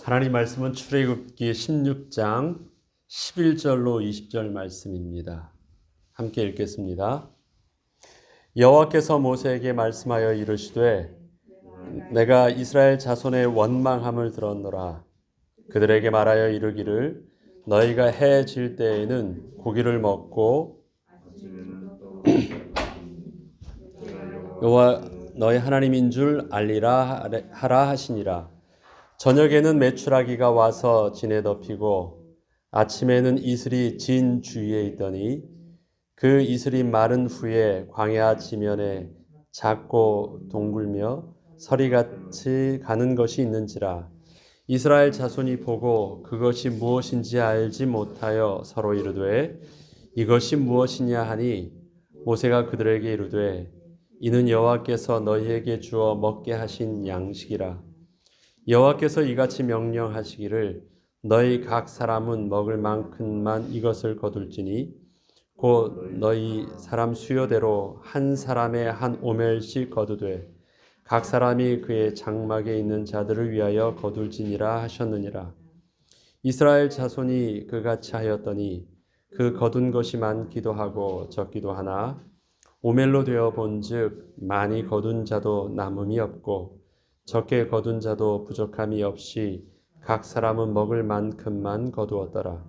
하나님 말씀은 출애굽기 16장 11절로 20절 말씀입니다. 함께 읽겠습니다. 여호와께서 모세에게 말씀하여 이르시되 내가 이스라엘 자손의 원망함을 들었노라. 그들에게 말하여 이르기를 너희가 해 질 때에는 고기를 먹고 여호와 너희 하나님인 줄 알리라 하라 하시니라. 저녁에는 메추라기가 와서 진에 덮이고 아침에는 이슬이 진 주위에 있더니 그 이슬이 마른 후에 광야 지면에 작고 동굴며 서리같이 가는 것이 있는지라. 이스라엘 자손이 보고 그것이 무엇인지 알지 못하여 서로 이르되 이것이 무엇이냐 하니 모세가 그들에게 이르되 이는 여호와께서 너희에게 주어 먹게 하신 양식이라. 여호와께서 이같이 명령하시기를 너희 각 사람은 먹을 만큼만 이것을 거둘지니 곧 너희 사람 수요대로 한 사람의 한 오멜씩 거두되 각 사람이 그의 장막에 있는 자들을 위하여 거둘지니라 하셨느니라. 이스라엘 자손이 그같이 하였더니 그 거둔 것이 많기도 하고 적기도 하나 오멜로 되어 본즉 많이 거둔 자도 남음이 없고 적게 거둔 자도 부족함이 없이 각 사람은 먹을 만큼만 거두었더라.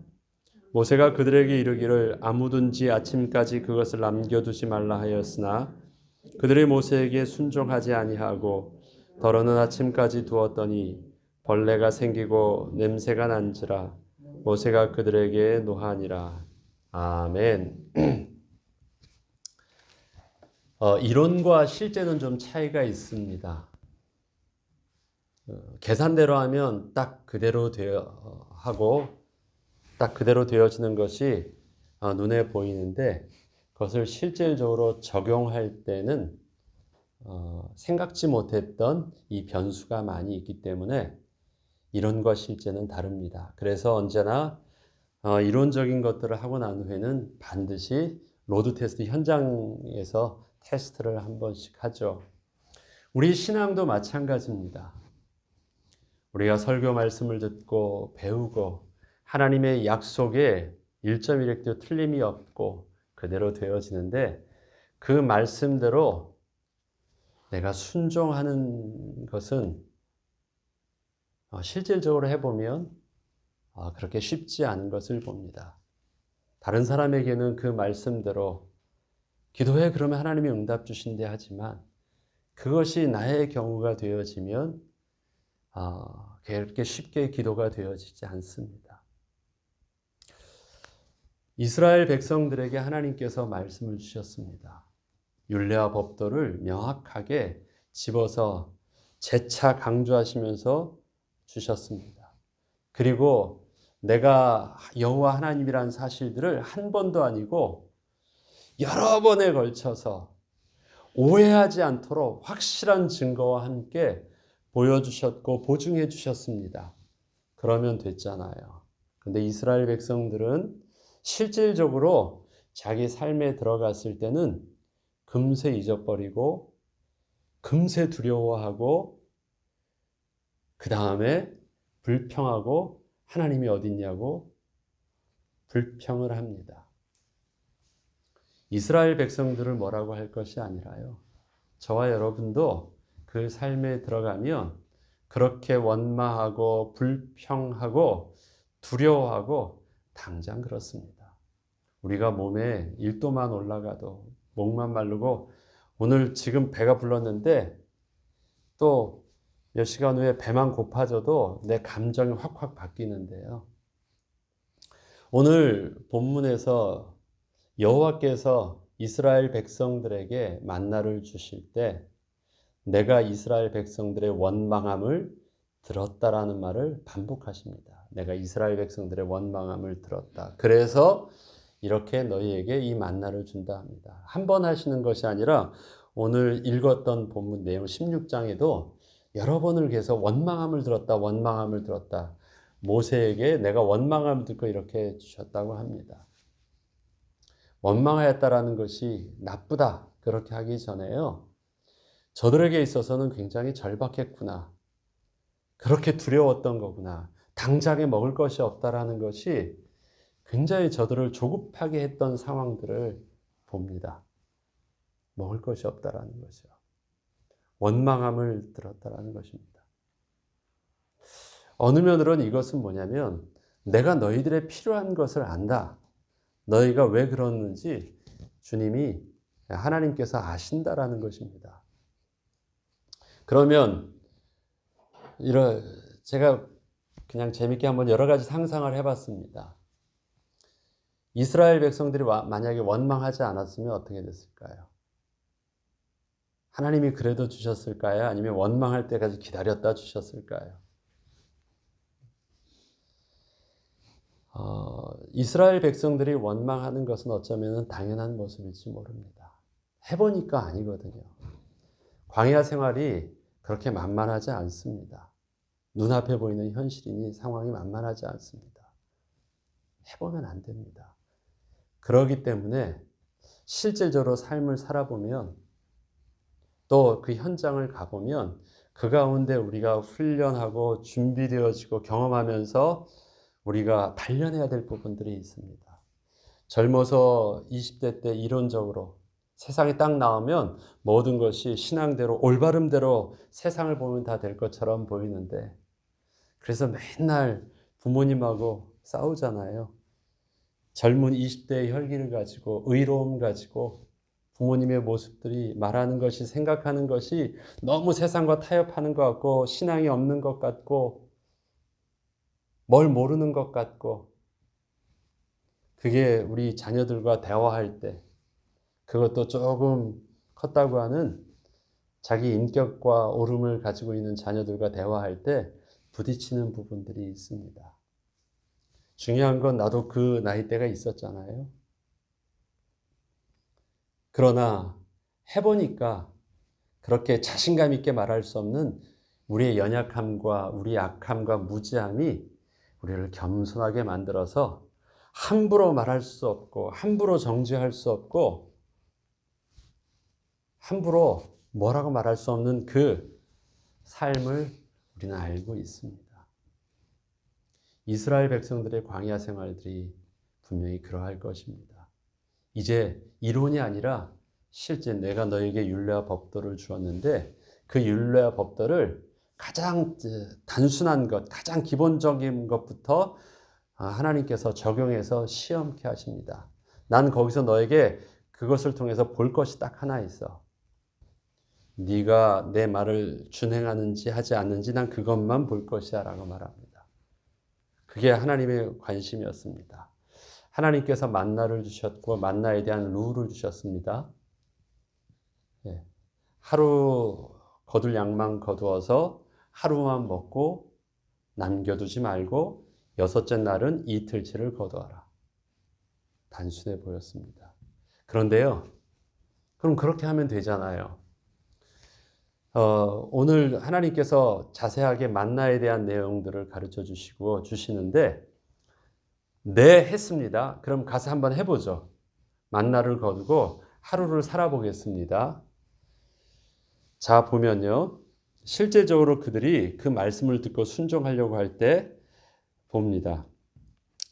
모세가 그들에게 이르기를 아무든지 아침까지 그것을 남겨두지 말라 하였으나 그들이 모세에게 순종하지 아니하고 더러는 아침까지 두었더니 벌레가 생기고 냄새가 난지라. 모세가 그들에게 노하니라. 아멘. 이론과 실제는 좀 차이가 있습니다. 계산대로 하면 딱 그대로 하고 딱 그대로 되어지는 것이 눈에 보이는데 그것을 실질적으로 적용할 때는 생각지 못했던 이 변수가 많이 있기 때문에 이론과 실제는 다릅니다. 그래서 언제나 이론적인 것들을 하고 난 후에는 반드시 로드 테스트 현장에서 테스트를 한 번씩 하죠. 우리 신앙도 마찬가지입니다. 우리가 설교 말씀을 듣고 배우고 하나님의 약속에 1.1획도 틀림이 없고 그대로 되어지는데 그 말씀대로 내가 순종하는 것은 실질적으로 해보면 그렇게 쉽지 않은 것을 봅니다. 다른 사람에게는 그 말씀대로 기도해 그러면 하나님이 응답 주신대 하지만 그것이 나의 경우가 되어지면 그렇게 쉽게 기도가 되어지지 않습니다. 이스라엘 백성들에게 하나님께서 말씀을 주셨습니다. 율례와 법도를 명확하게 집어서 재차 강조하시면서 주셨습니다. 그리고 내가 여호와 하나님이라는 사실들을 한 번도 아니고 여러 번에 걸쳐서 오해하지 않도록 확실한 증거와 함께 보여주셨고 보증해 주셨습니다. 그러면 됐잖아요. 근데 이스라엘 백성들은 실질적으로 자기 삶에 들어갔을 때는 금세 잊어버리고 금세 두려워하고 그 다음에 불평하고 하나님이 어딨냐고 불평을 합니다. 이스라엘 백성들을 뭐라고 할 것이 아니라요. 저와 여러분도 그 삶에 들어가면 그렇게 원망하고 불평하고 두려워하고 당장 그렇습니다. 우리가 몸에 1도만 올라가도 목만 마르고 오늘 지금 배가 불렀는데 또 몇 시간 후에 배만 고파져도 내 감정이 확확 바뀌는데요. 오늘 본문에서 여호와께서 이스라엘 백성들에게 만나를 주실 때 내가 이스라엘 백성들의 원망함을 들었다라는 말을 반복하십니다. 내가 이스라엘 백성들의 원망함을 들었다. 그래서 이렇게 너희에게 이 만나를 준다 합니다. 한 번 하시는 것이 아니라 오늘 읽었던 본문 내용 16장에도 여러 번을 계속 원망함을 들었다. 원망함을 들었다. 모세에게 내가 원망함을 듣고 이렇게 주셨다고 합니다. 원망하였다라는 것이 나쁘다. 그렇게 하기 전에요. 저들에게 있어서는 굉장히 절박했구나. 그렇게 두려웠던 거구나. 당장에 먹을 것이 없다라는 것이 굉장히 저들을 조급하게 했던 상황들을 봅니다. 먹을 것이 없다라는 것이요. 원망함을 들었다라는 것입니다. 어느 면으로는 이것은 뭐냐면 내가 너희들의 필요한 것을 안다. 너희가 왜 그러는지 주님이 하나님께서 아신다라는 것입니다. 그러면 제가 그냥 재밌게 한번 여러 가지 상상을 해봤습니다. 이스라엘 백성들이 만약에 원망하지 않았으면 어떻게 됐을까요? 하나님이 그래도 주셨을까요? 아니면 원망할 때까지 기다렸다 주셨을까요? 이스라엘 백성들이 원망하는 것은 어쩌면 당연한 모습일지 모릅니다. 해보니까 아니거든요. 광야 생활이 그렇게 만만하지 않습니다. 눈앞에 보이는 현실이니 상황이 만만하지 않습니다. 해보면 안 됩니다. 그렇기 때문에 실질적으로 삶을 살아보면 또 그 현장을 가보면 그 가운데 우리가 훈련하고 준비되어지고 경험하면서 우리가 단련해야 될 부분들이 있습니다. 젊어서 20대 때 이론적으로 세상에 딱 나오면 모든 것이 신앙대로 올바름대로 세상을 보면 다 될 것처럼 보이는데 그래서 맨날 부모님하고 싸우잖아요. 젊은 20대의 혈기를 가지고 의로움 가지고 부모님의 모습들이 말하는 것이 생각하는 것이 너무 세상과 타협하는 것 같고 신앙이 없는 것 같고 뭘 모르는 것 같고 그게 우리 자녀들과 대화할 때 그것도 조금 컸다고 하는 자기 인격과 오름을 가지고 있는 자녀들과 대화할 때 부딪히는 부분들이 있습니다. 중요한 건 나도 그 나이대가 있었잖아요. 그러나 해보니까 그렇게 자신감 있게 말할 수 없는 우리의 연약함과 우리의 악함과 무지함이 우리를 겸손하게 만들어서 함부로 말할 수 없고 함부로 정죄할 수 없고 함부로 뭐라고 말할 수 없는 그 삶을 우리는 알고 있습니다. 이스라엘 백성들의 광야 생활들이 분명히 그러할 것입니다. 이제 이론이 아니라 실제 내가 너에게 율례와 법도를 주었는데 그 율례와 법도를 가장 단순한 것, 가장 기본적인 것부터 하나님께서 적용해서 시험케 하십니다. 난 거기서 너에게 그것을 통해서 볼 것이 딱 하나 있어. 네가 내 말을 준행하는지 하지 않는지 난 그것만 볼 것이야 라고 말합니다. 그게 하나님의 관심이었습니다. 하나님께서 만나를 주셨고 만나에 대한 룰을 주셨습니다. 하루 거둘 양만 거두어서 하루만 먹고 남겨두지 말고 여섯째 날은 이틀치를 거두어라. 단순해 보였습니다. 그런데요, 그럼 그렇게 하면 되잖아요. 오늘 하나님께서 자세하게 만나에 대한 내용들을 가르쳐 주시고 주시는데 네, 했습니다. 그럼 가서 한번 해보죠. 만나를 거두고 하루를 살아보겠습니다. 자, 보면요. 실제적으로 그들이 그 말씀을 듣고 순종하려고 할 때 봅니다.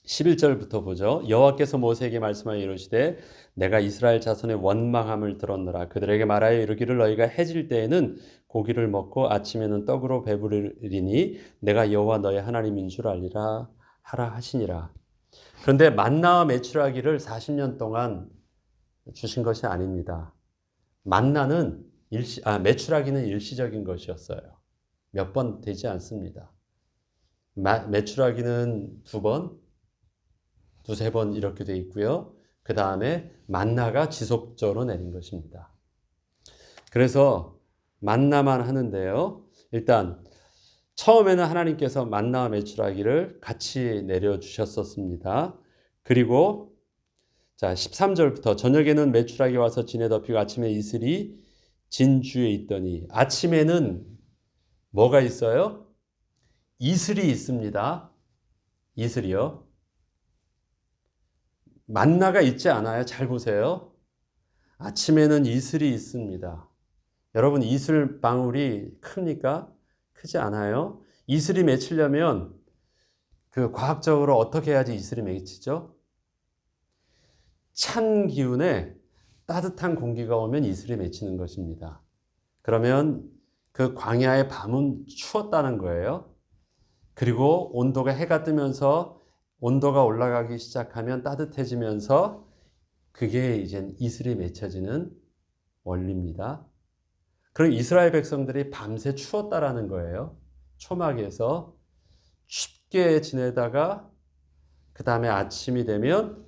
11절부터 보죠. 여호와께서 모세에게 말씀하여 이르시되 내가 이스라엘 자손의 원망함을 들었노라. 그들에게 말하여 이르기를 너희가 해질 때에는 고기를 먹고 아침에는 떡으로 배부르리니 내가 여호와 너의 하나님인 줄 알리라 하라 하시니라. 그런데 만나와 메추라기를 40년 동안 주신 것이 아닙니다. 만나는 메추라기는 일시적인 것이었어요. 몇 번 되지 않습니다. 메추라기는 2번, 2-3번 이렇게 돼 있고요. 그 다음에 만나가 지속적으로 내린 것입니다. 그래서 만나만 하는데요. 일단 처음에는 하나님께서 만나와 메추라기를 같이 내려주셨었습니다. 그리고 자 13절부터 저녁에는 메추라기 와서 진에 덮이고 아침에 이슬이 진주에 있더니 아침에는 뭐가 있어요? 이슬이 있습니다. 이슬이요. 만나가 있지 않아요. 잘 보세요. 아침에는 이슬이 있습니다. 여러분 이슬 방울이 큽니까? 크지 않아요. 이슬이 맺히려면 그 과학적으로 어떻게 해야지 이슬이 맺히죠? 찬 기운에 따뜻한 공기가 오면 이슬이 맺히는 것입니다. 그러면 그 광야의 밤은 추웠다는 거예요. 그리고 온도가 해가 뜨면서 온도가 올라가기 시작하면 따뜻해지면서 그게 이제 이슬이 맺혀지는 원리입니다. 그럼 이스라엘 백성들이 밤새 추웠다라는 거예요. 초막에서 춥게 지내다가 그 다음에 아침이 되면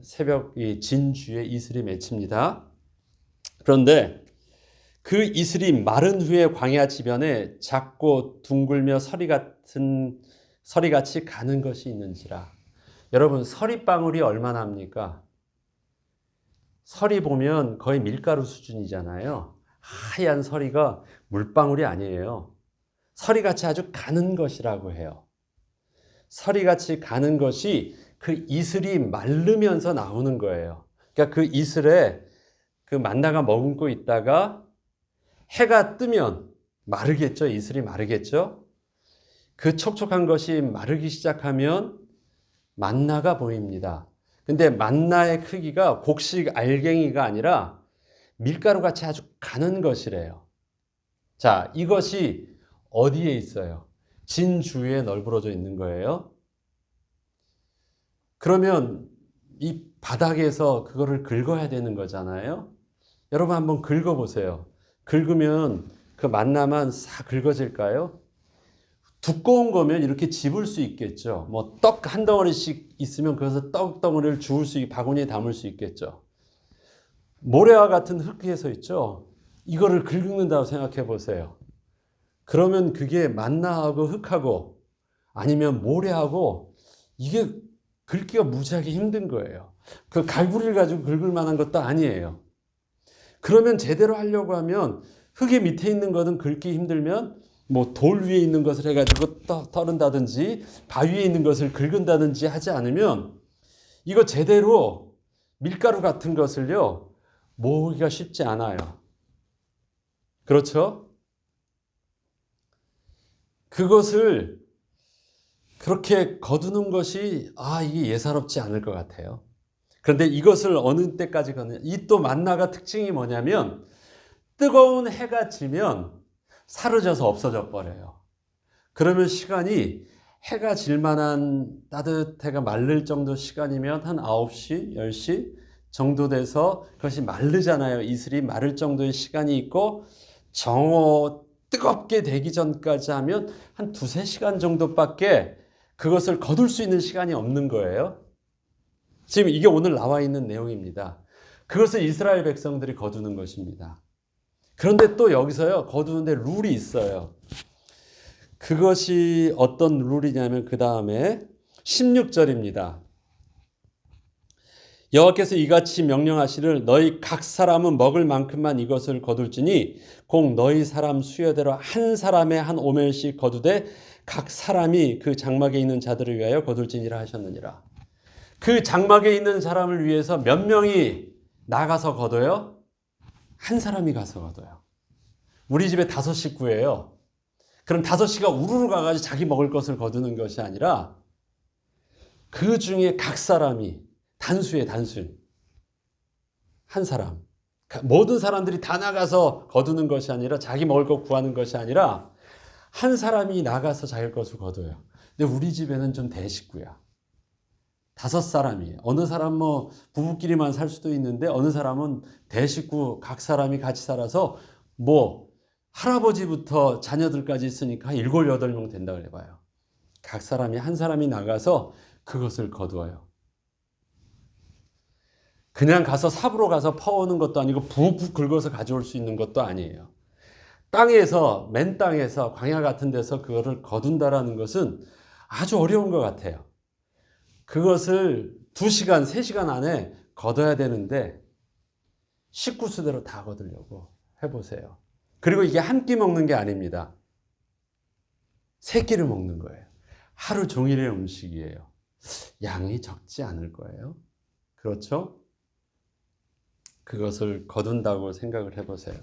새벽 이 진주에 이슬이 맺힙니다. 그런데 그 이슬이 마른 후에 광야 지변에 작고 둥글며 서리같이 가는 것이 있는지라. 여러분, 서리방울이 얼마나 합니까? 서리 보면 거의 밀가루 수준이잖아요. 하얀 서리가 물방울이 아니에요. 서리같이 아주 가는 것이라고 해요. 서리같이 가는 것이 그 이슬이 마르면서 나오는 거예요. 그러니까 그 이슬에 그 만나가 머금고 있다가 해가 뜨면 마르겠죠. 이슬이 마르겠죠. 그 촉촉한 것이 마르기 시작하면 만나가 보입니다. 근데 만나의 크기가 곡식 알갱이가 아니라 밀가루같이 아주 가는 것이래요. 자, 이것이 어디에 있어요? 진 주위에 널브러져 있는 거예요. 그러면 이 바닥에서 그거를 긁어야 되는 거잖아요. 여러분 한번 긁어보세요. 긁으면 그 만나만 싹 긁어질까요? 두꺼운 거면 이렇게 집을 수 있겠죠. 뭐 떡 한 덩어리씩 있으면 그것을 떡 덩어리를 주울 수 있고 바구니에 담을 수 있겠죠. 모래와 같은 흙에서 있죠. 이거를 긁는다고 생각해 보세요. 그러면 그게 만나하고 흙하고 아니면 모래하고 이게 긁기가 무지하게 힘든 거예요. 그 갈고리를 가지고 긁을 만한 것도 아니에요. 그러면 제대로 하려고 하면 흙의 밑에 있는 것은 긁기 힘들면 뭐 돌 위에 있는 것을 해가지고 털은다든지 바위에 있는 것을 긁은다든지 하지 않으면 이거 제대로 밀가루 같은 것을요 모으기가 쉽지 않아요. 그렇죠? 그것을 그렇게 거두는 것이 이게 예사롭지 않을 것 같아요. 그런데 이것을 어느 때까지 거느냐. 이 또 만나가 특징이 뭐냐면 뜨거운 해가 지면 사라져서 없어져 버려요. 그러면 시간이 해가 질 만한 따뜻해가 마를 정도 시간이면 한 9시, 10시 정도 돼서 그것이 마르잖아요. 이슬이 마를 정도의 시간이 있고 정오 뜨겁게 되기 전까지 하면 한 2-3시간 정도밖에 그것을 거둘 수 있는 시간이 없는 거예요. 지금 이게 오늘 나와 있는 내용입니다. 그것을 이스라엘 백성들이 거두는 것입니다. 그런데 또 여기서요, 거두는데 룰이 있어요. 그것이 어떤 룰이냐면 그 다음에 16절입니다. 여호와께서 이같이 명령하시를 너희 각 사람은 먹을 만큼만 이것을 거둘지니 공 너희 사람 수여대로 한 사람에 한 오멜씩 거두되 각 사람이 그 장막에 있는 자들을 위하여 거둘지니라 하셨느니라. 그 장막에 있는 사람을 위해서 몇 명이 나가서 거둬요? 한 사람이 가서 거둬요. 우리 집에 5식구예요. 그럼 5시가 우르르 가가지고 자기 먹을 것을 거두는 것이 아니라 그 중에 각 사람이 단수에 단수 한 사람, 모든 사람들이 다 나가서 거두는 것이 아니라 자기 먹을 것 구하는 것이 아니라 한 사람이 나가서 자기 것을 거둬요. 근데 우리 집에는 좀 대식구야. 5사람이 어느 사람 뭐 부부끼리만 살 수도 있는데 어느 사람은 대식구 각 사람이 같이 살아서 뭐 할아버지부터 자녀들까지 있으니까 7, 8명 된다 그래봐요. 각 사람이 한 사람이 나가서 그것을 거두어요. 그냥 가서 삽으로 가서 퍼오는 것도 아니고 푹푹 긁어서 가져올 수 있는 것도 아니에요. 땅에서 맨 땅에서 광야 같은 데서 그거를 거둔다라는 것은 아주 어려운 것 같아요. 그것을 2시간, 3시간 안에 거둬야 되는데 식구수대로 다 거두려고 해보세요. 그리고 이게 한 끼 먹는 게 아닙니다. 3끼를 먹는 거예요. 하루 종일의 음식이에요. 양이 적지 않을 거예요. 그렇죠? 그것을 거둔다고 생각을 해보세요.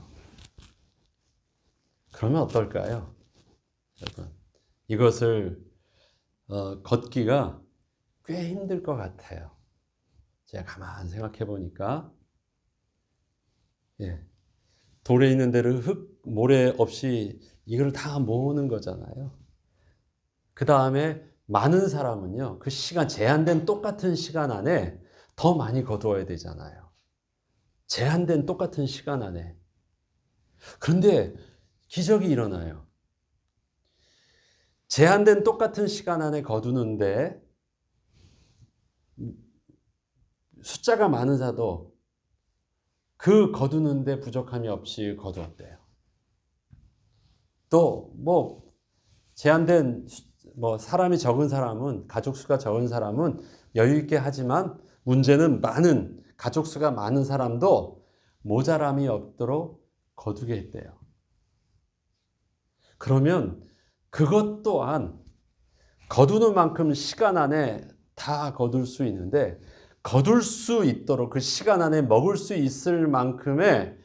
그러면 어떨까요? 여러분, 이것을 걷기가 꽤 힘들 것 같아요. 제가 가만히 생각해 보니까 돌에 있는 데를 흙, 모래 없이 이걸 다 모으는 거잖아요. 그 다음에 많은 사람은요, 그 시간, 제한된 똑같은 시간 안에 더 많이 거두어야 되잖아요. 제한된 똑같은 시간 안에. 그런데 기적이 일어나요. 제한된 똑같은 시간 안에 거두는데 숫자가 많은 자도 그 거두는데 부족함이 없이 거두었대요. 또 제한된 사람이 적은 사람은, 가족 수가 적은 사람은 여유 있게 하지만 문제는 많은 가족 수가 많은 사람도 모자람이 없도록 거두게 했대요. 그러면 그것 또한 거두는 만큼 시간 안에 다 거둘 수 있는데, 거둘 수 있도록 그 시간 안에 먹을 수 있을 만큼의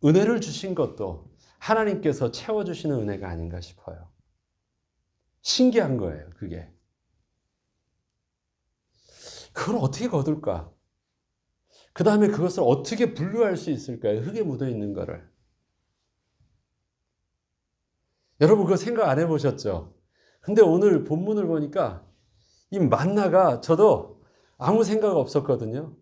은혜를 주신 것도 하나님께서 채워주시는 은혜가 아닌가 싶어요. 신기한 거예요, 그게. 그걸 어떻게 거둘까? 그 다음에 그것을 어떻게 분류할 수 있을까요? 흙에 묻어 있는 거를. 여러분 그거 생각 안 해보셨죠? 근데 오늘 본문을 보니까 이 만나가 저도 아무 생각 없었거든요.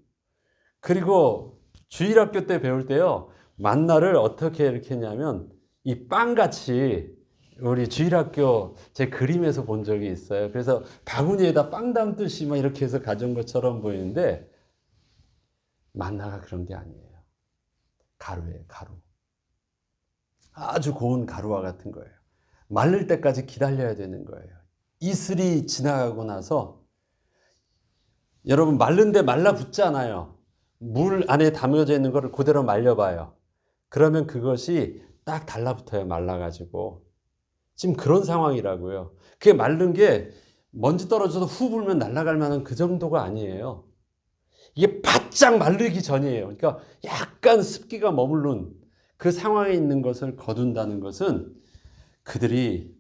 그리고 주일학교 때 배울 때요, 만나를 어떻게 이렇게 했냐면 이 빵같이, 우리 주일학교 제 그림에서 본 적이 있어요. 그래서 바구니에다 빵 담듯이 막 이렇게 해서 가져온 것처럼 보이는데 만나가 그런 게 아니에요. 가루예요, 가루. 아주 고운 가루와 같은 거예요. 마를 때까지 기다려야 되는 거예요. 이슬이 지나가고 나서, 여러분 마른데 말라붙잖아요. 물 안에 담겨져 있는 거를 그대로 말려봐요. 그러면 그것이 딱 달라붙어요, 말라가지고. 지금 그런 상황이라고요. 그게 마른 게 먼지 떨어져서 후 불면 날아갈 만한 그 정도가 아니에요. 이게 바짝 마르기 전이에요. 그러니까 약간 습기가 머무른 그 상황에 있는 것을 거둔다는 것은, 그들이,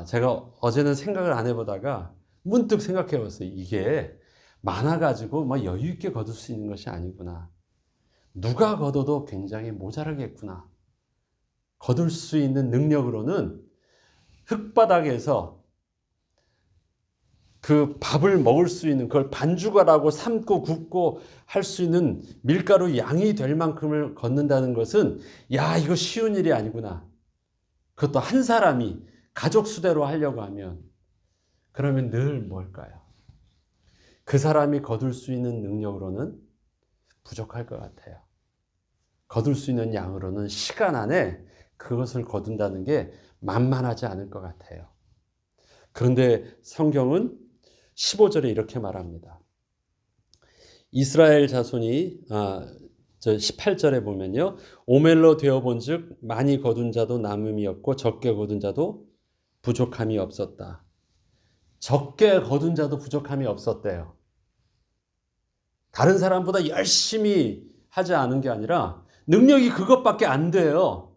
제가 어제는 생각을 안 해보다가 문득 생각해 봤어요. 이게 많아가지고 여유 있게 거둘 수 있는 것이 아니구나. 누가 거둬도 굉장히 모자라겠구나. 거둘 수 있는 능력으로는 흙바닥에서 그 밥을 먹을 수 있는, 그걸 반죽하라고 삶고 굽고 할 수 있는 밀가루 양이 될 만큼을 걷는다는 것은, 이거 쉬운 일이 아니구나. 그것도 한 사람이 가족 수대로 하려고 하면, 그러면 늘 뭘까요? 그 사람이 거둘 수 있는 능력으로는 부족할 것 같아요. 거둘 수 있는 양으로는 시간 안에 그것을 거둔다는 게 만만하지 않을 것 같아요. 그런데 성경은 15절에 이렇게 말합니다. 이스라엘 자손이 18절에 보면요, 오멜로 되어본 즉 많이 거둔 자도 남음이 없고 적게 거둔 자도 부족함이 없었다. 적게 거둔 자도 부족함이 없었대요. 다른 사람보다 열심히 하지 않은 게 아니라 능력이 그것밖에 안 돼요.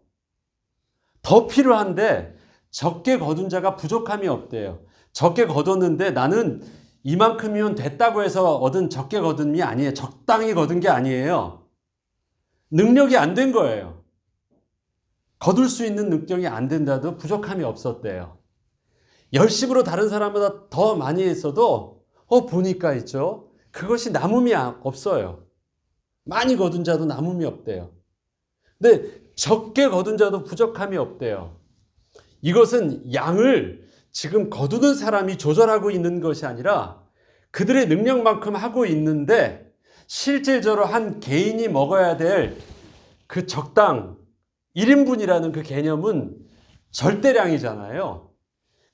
더 필요한데 적게 거둔 자가 부족함이 없대요. 적게 거뒀는데 나는 이만큼이면 됐다고 해서 얻은 적게 거둔이 아니에요. 적당히 거둔 게 아니에요. 능력이 안 된 거예요. 거둘 수 있는 능력이 안 된다도 부족함이 없었대요. 열심으로 다른 사람보다 더 많이 했어도 보니까 있죠. 그것이 남음이 없어요. 많이 거둔 자도 남음이 없대요. 근데 적게 거둔 자도 부족함이 없대요. 이것은 양을 지금 거두는 사람이 조절하고 있는 것이 아니라 그들의 능력만큼 하고 있는데, 실질적으로 한 개인이 먹어야 될 그 적당 1인분이라는 그 개념은 절대량이잖아요.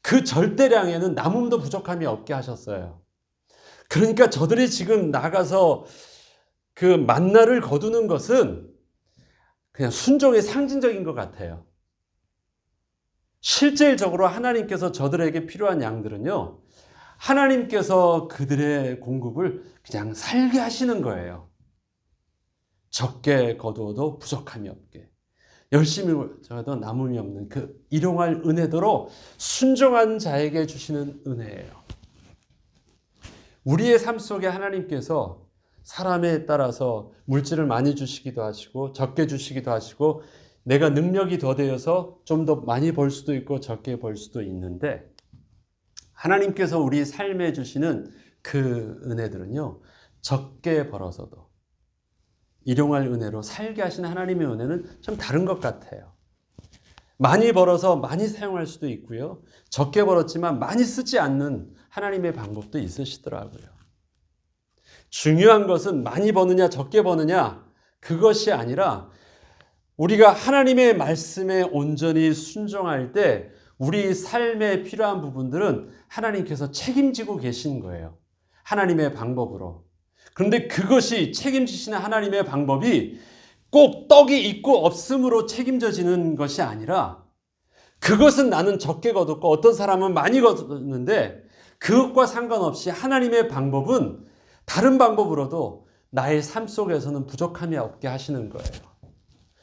그 절대량에는 남음도 부족함이 없게 하셨어요. 그러니까 저들이 지금 나가서 그 만나를 거두는 것은 그냥 순종의 상징적인 것 같아요. 실질적으로 하나님께서 저들에게 필요한 양들은요, 하나님께서 그들의 공급을 그냥 살게 하시는 거예요. 적게 거두어도 부족함이 없게. 열심히 저도 남음이 없는 그 일용할 은혜대로 순종한 자에게 주시는 은혜예요. 우리의 삶 속에 하나님께서 사람에 따라서 물질을 많이 주시기도 하시고 적게 주시기도 하시고 내가 능력이 더 되어서 좀 더 많이 벌 수도 있고 적게 벌 수도 있는데 하나님께서 우리 삶에 주시는 그 은혜들은요, 적게 벌어서도 일용할 은혜로 살게 하시는 하나님의 은혜는 좀 다른 것 같아요. 많이 벌어서 많이 사용할 수도 있고요. 적게 벌었지만 많이 쓰지 않는 하나님의 방법도 있으시더라고요. 중요한 것은 많이 버느냐 적게 버느냐 그것이 아니라 우리가 하나님의 말씀에 온전히 순종할 때 우리 삶에 필요한 부분들은 하나님께서 책임지고 계신 거예요. 하나님의 방법으로. 그런데 그것이 책임지시는 하나님의 방법이 꼭 떡이 있고 없음으로 책임져지는 것이 아니라 그것은 나는 적게 거뒀고 어떤 사람은 많이 거뒀는데 그것과 상관없이 하나님의 방법은 다른 방법으로도 나의 삶 속에서는 부족함이 없게 하시는 거예요.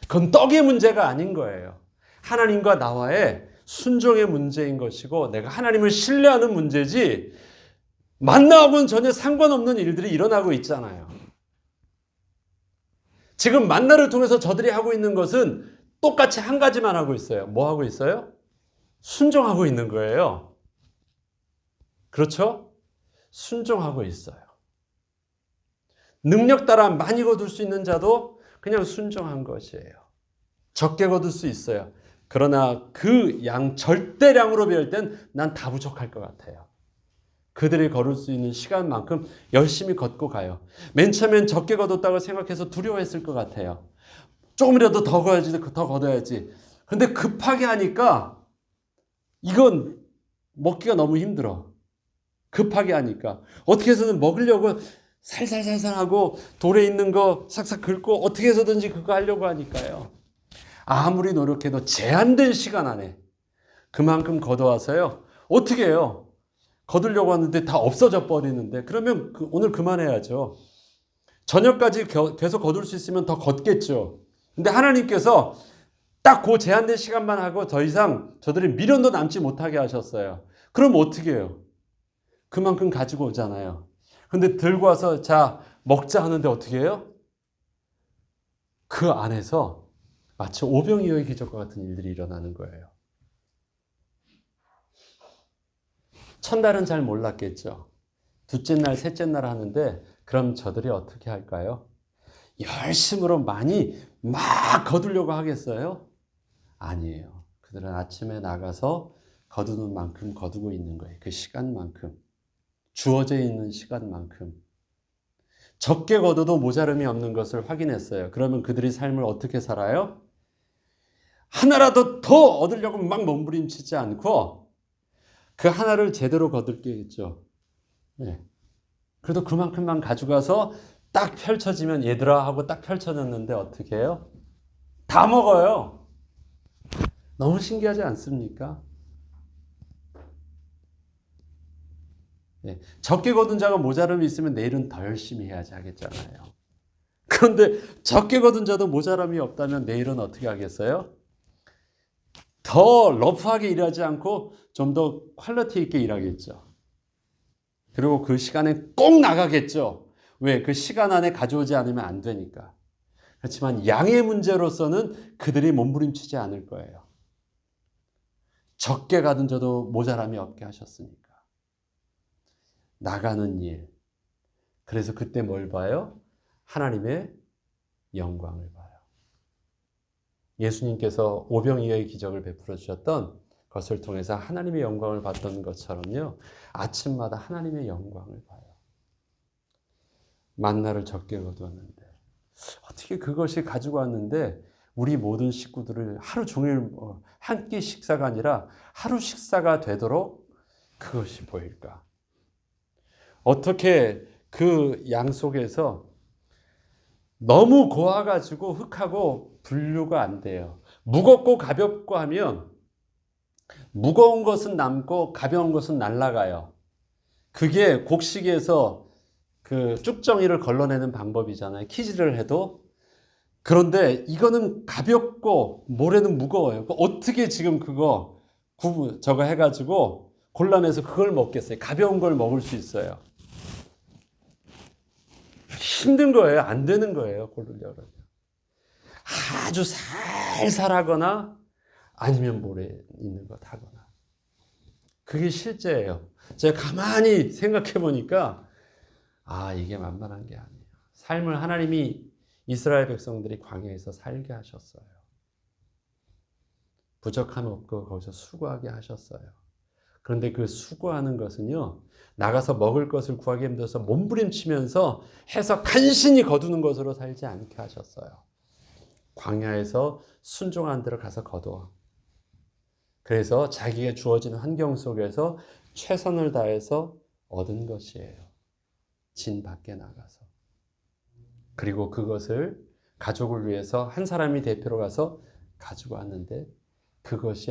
그건 떡의 문제가 아닌 거예요. 하나님과 나와의 순종의 문제인 것이고 내가 하나님을 신뢰하는 문제지 만나하고는 전혀 상관없는 일들이 일어나고 있잖아요. 지금 만나를 통해서 저들이 하고 있는 것은 똑같이 한 가지만 하고 있어요. 뭐 하고 있어요? 순종하고 있는 거예요. 그렇죠? 순종하고 있어요. 능력 따라 많이 거둘 수 있는 자도 그냥 순종한 것이에요. 적게 거둘 수 있어요. 그러나 그 양 절대량으로 배울 땐 난 다 부족할 것 같아요. 그들이 걸을 수 있는 시간만큼 열심히 걷고 가요. 맨 처음엔 적게 거뒀다고 생각해서 두려워했을 것 같아요. 조금이라도 더 거야지, 더 걷어야지. 근데 급하게 하니까 이건 먹기가 너무 힘들어. 급하게 하니까. 어떻게 해서든 먹으려고 살살살살 하고 돌에 있는 거 싹싹 긁고 어떻게 해서든지 그거 하려고 하니까요. 아무리 노력해도 제한된 시간 안에 그만큼 걷어와서요. 어떻게 해요? 거두려고 하는데 다 없어져 버리는데 그러면 오늘 그만해야죠. 저녁까지 계속 거둘 수 있으면 더 걷겠죠. 근데 하나님께서 딱 그 제한된 시간만 하고 더 이상 저들이 미련도 남지 못하게 하셨어요. 그럼 어떻게 해요? 그만큼 가지고 오잖아요. 근데 들고 와서 자 먹자 하는데 어떻게 해요? 그 안에서 마치 오병이어의 기적과 같은 일들이 일어나는 거예요. 첫날은 잘 몰랐겠죠. 둘째 날, 셋째 날 하는데 그럼 저들이 어떻게 할까요? 열심으로 많이 막 거두려고 하겠어요? 아니에요. 그들은 아침에 나가서 거두는 만큼 거두고 있는 거예요. 그 시간만큼. 주어져 있는 시간만큼. 적게 거둬도 모자름이 없는 것을 확인했어요. 그러면 그들의 삶을 어떻게 살아요? 하나라도 더 얻으려고 막 몸부림치지 않고 그 하나를 제대로 거둘게겠죠. 네. 그래도 그만큼만 가져가서 딱 펼쳐지면 얘들아 하고 딱 펼쳐졌는데 어떻게 해요? 다 먹어요. 너무 신기하지 않습니까? 네. 적게 거둔 자가 모자람이 있으면 내일은 더 열심히 해야지 하겠잖아요. 그런데 적게 거둔 자도 모자람이 없다면 내일은 어떻게 하겠어요? 더 러프하게 일하지 않고 좀 더 퀄리티 있게 일하겠죠. 그리고 그 시간에 꼭 나가겠죠. 왜? 그 시간 안에 가져오지 않으면 안 되니까. 그렇지만 양의 문제로서는 그들이 몸부림치지 않을 거예요. 적게 가둔 자도 모자람이 없게 하셨으니까. 나가는 일. 그래서 그때 뭘 봐요? 하나님의 영광을 봐요. 예수님께서 오병이어의 기적을 베풀어 주셨던 것을 통해서 하나님의 영광을 봤던 것처럼요. 아침마다 하나님의 영광을 봐요. 만나를 적게 거두었는데 어떻게 그것이 가지고 왔는데 우리 모든 식구들을 하루 종일 한 끼 식사가 아니라 하루 식사가 되도록 그것이 보일까? 어떻게 그 양 속에서 너무 고와가지고 흙하고 분류가 안 돼요. 무겁고 가볍고 하면 무거운 것은 남고 가벼운 것은 날아가요. 그게 곡식에서 그 쭉정이를 걸러내는 방법이잖아요. 키질을 해도 그런데 이거는 가볍고 모래는 무거워요. 어떻게 지금 그거 저거 해가지고 골라내서 그걸 먹겠어요. 가벼운 걸 먹을 수 있어요. 힘든 거예요. 안 되는 거예요. 고르려고. 아주 살살하거나 아니면 모래 있는 것 하거나. 그게 실제예요. 제가 가만히 생각해 보니까 이게 만만한 게 아니에요. 삶을 하나님이 이스라엘 백성들이 광야에서 살게 하셨어요. 부족함 없고 거기서 수고하게 하셨어요. 그런데 그 수고하는 것은요, 나가서 먹을 것을 구하기 힘들어서 몸부림치면서 해서 간신히 거두는 것으로 살지 않게 하셨어요. 광야에서 순종한 대로 가서 거두어. 그래서 자기가 주어진 환경 속에서 최선을 다해서 얻은 것이에요. 진 밖에 나가서. 그리고 그것을 가족을 위해서 한 사람이 대표로 가서 가지고 왔는데 그것이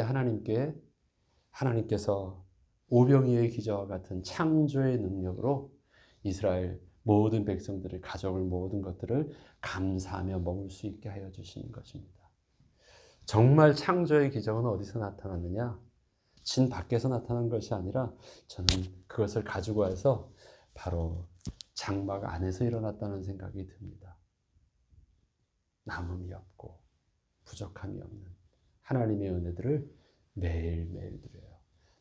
하나님께서 오병이어의 기적과 같은 창조의 능력으로 이스라엘 모든 백성들의 가족을 모든 것들을 감사하며 먹을 수 있게 하여 주시는 것입니다. 정말 창조의 기적은 어디서 나타났느냐? 진 밖에서 나타난 것이 아니라 저는 그것을 가지고 와서 바로 장막 안에서 일어났다는 생각이 듭니다. 남음이 없고 부족함이 없는 하나님의 은혜들을 매일매일 누려요.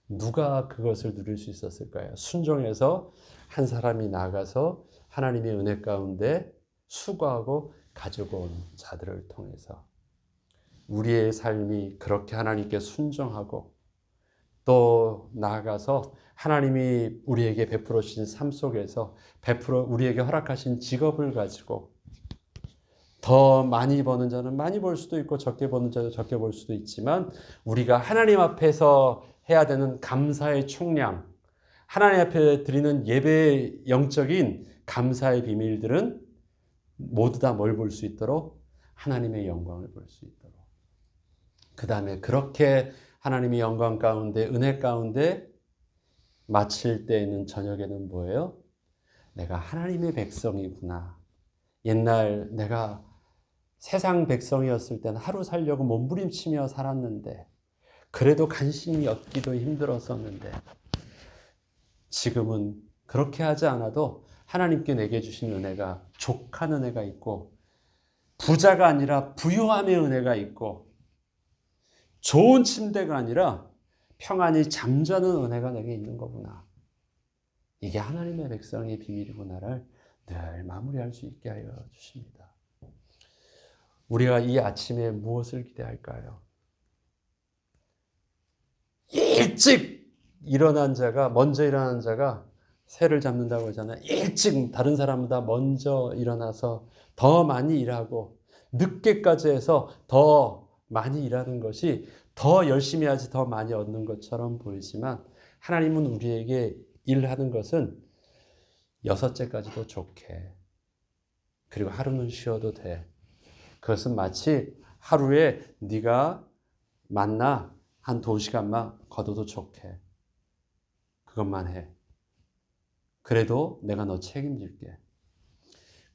누가 그것을 누릴 수 있었을까요? 순종해서 한 사람이 나가서 하나님의 은혜 가운데 수고하고 가지고 온 자들을 통해서 우리의 삶이 그렇게 하나님께 순종하고 또 나아가서 하나님이 우리에게 베풀어 주신 삶 속에서 우리에게 허락하신 직업을 가지고 더 많이 버는 자는 많이 벌 수도 있고 적게 버는 자는 적게 벌 수도 있지만 우리가 하나님 앞에서 해야 되는 감사의 총량, 하나님 앞에 드리는 예배의 영적인 감사의 비밀들은 모두 다 뭘 볼 수 있도록 하나님의 영광을 볼 수 있도록. 그 다음에 그렇게 하나님의 영광 가운데 은혜 가운데 마칠 때에는 저녁에는 뭐예요? 내가 하나님의 백성이구나. 옛날 내가 세상 백성이었을 때는 하루 살려고 몸부림치며 살았는데 그래도 간신히 얻기도 힘들었었는데 지금은 그렇게 하지 않아도 하나님께 내게 주신 은혜가 족한 은혜가 있고 부자가 아니라 부유함의 은혜가 있고 좋은 침대가 아니라 평안히 잠자는 은혜가 내게 있는 거구나. 이게 하나님의 백성의 비밀이구나를 늘 마무리할 수 있게 하여 주십니다. 우리가 이 아침에 무엇을 기대할까요? 일찍 먼저 일어난 자가 새를 잡는다고 하잖아요. 일찍 다른 사람보다 먼저 일어나서 더 많이 일하고 늦게까지 해서 더 많이 일하는 것이 더 열심히 하지 더 많이 얻는 것처럼 보이지만 하나님은 우리에게 일하는 것은 6째까지도 좋게 그리고 하루는 쉬어도 돼. 그것은 마치 하루에 네가 만나 한 2시간만 거둬도 좋게. 그것만 해. 그래도 내가 너 책임질게.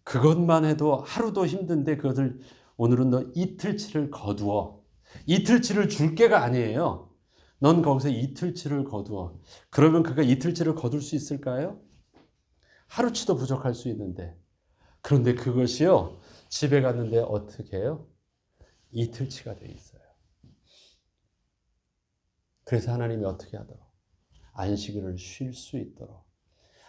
그것만 해도 하루도 힘든데 그것을 오늘은 너 이틀치를 거두어. 이틀치를 줄 게가 아니에요. 넌 거기서 이틀치를 거두어. 그러면 그가 이틀치를 거둘 수 있을까요? 하루치도 부족할 수 있는데. 그런데 그것이요. 집에 갔는데 어떻게 해요? 이틀치가 돼 있어요. 그래서 하나님이 어떻게 하도록? 안식일을 쉴 수 있도록.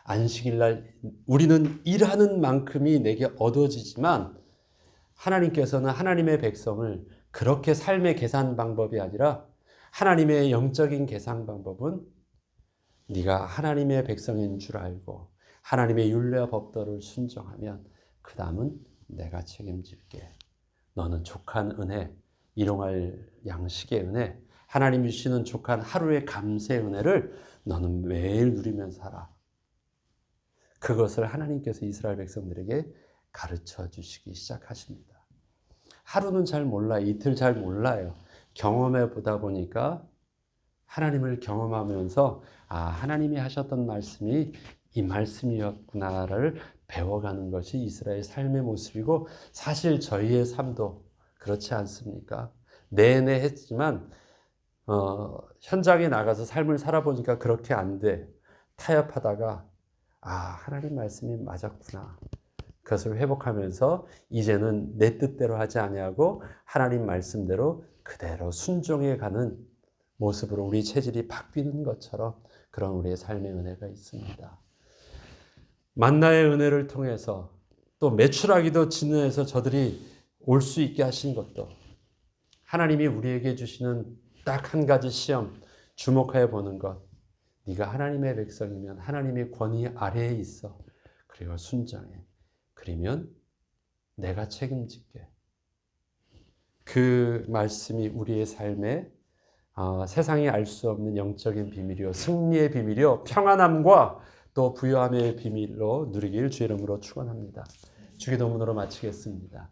안식일날 우리는 일하는 만큼이 내게 얻어지지만 하나님께서는 하나님의 백성을 그렇게 삶의 계산 방법이 아니라 하나님의 영적인 계산 방법은 네가 하나님의 백성인 줄 알고 하나님의 율례와 법도를 순종하면 그 다음은 내가 책임질게. 너는 족한 은혜, 일용할 양식의 은혜, 하나님이 주시는 족한 하루의 감사의 은혜를 너는 매일 누리면서 살아. 그것을 하나님께서 이스라엘 백성들에게 가르쳐 주시기 시작하십니다. 하루는 잘 몰라요. 이틀 잘 몰라요. 경험해 보다 보니까 하나님을 경험하면서 하나님이 하셨던 말씀이 이 말씀이었구나를 배워가는 것이 이스라엘 삶의 모습이고 사실 저희의 삶도 그렇지 않습니까? 내내 했지만 현장에 나가서 삶을 살아보니까 그렇게 안 돼. 타협하다가 하나님 말씀이 맞았구나. 그것을 회복하면서 이제는 내 뜻대로 하지 아니하고 하나님 말씀대로 그대로 순종해 가는 모습으로 우리 체질이 바뀌는 것처럼 그런 우리의 삶의 은혜가 있습니다. 만나의 은혜를 통해서 또 메추라기도 진노에서 저들이 올 수 있게 하신 것도 하나님이 우리에게 주시는 딱 한 가지 시험 주목하여 보는 것. 네가 하나님의 백성이면 하나님의 권위 아래에 있어. 그리고 순종해. 그러면 내가 책임질게. 그 말씀이 우리의 삶에 세상이 알 수 없는 영적인 비밀이요 승리의 비밀이요 평안함과 또 부요함의 비밀로 누리길 주의 이름으로 축원합니다. 주기도문으로 마치겠습니다.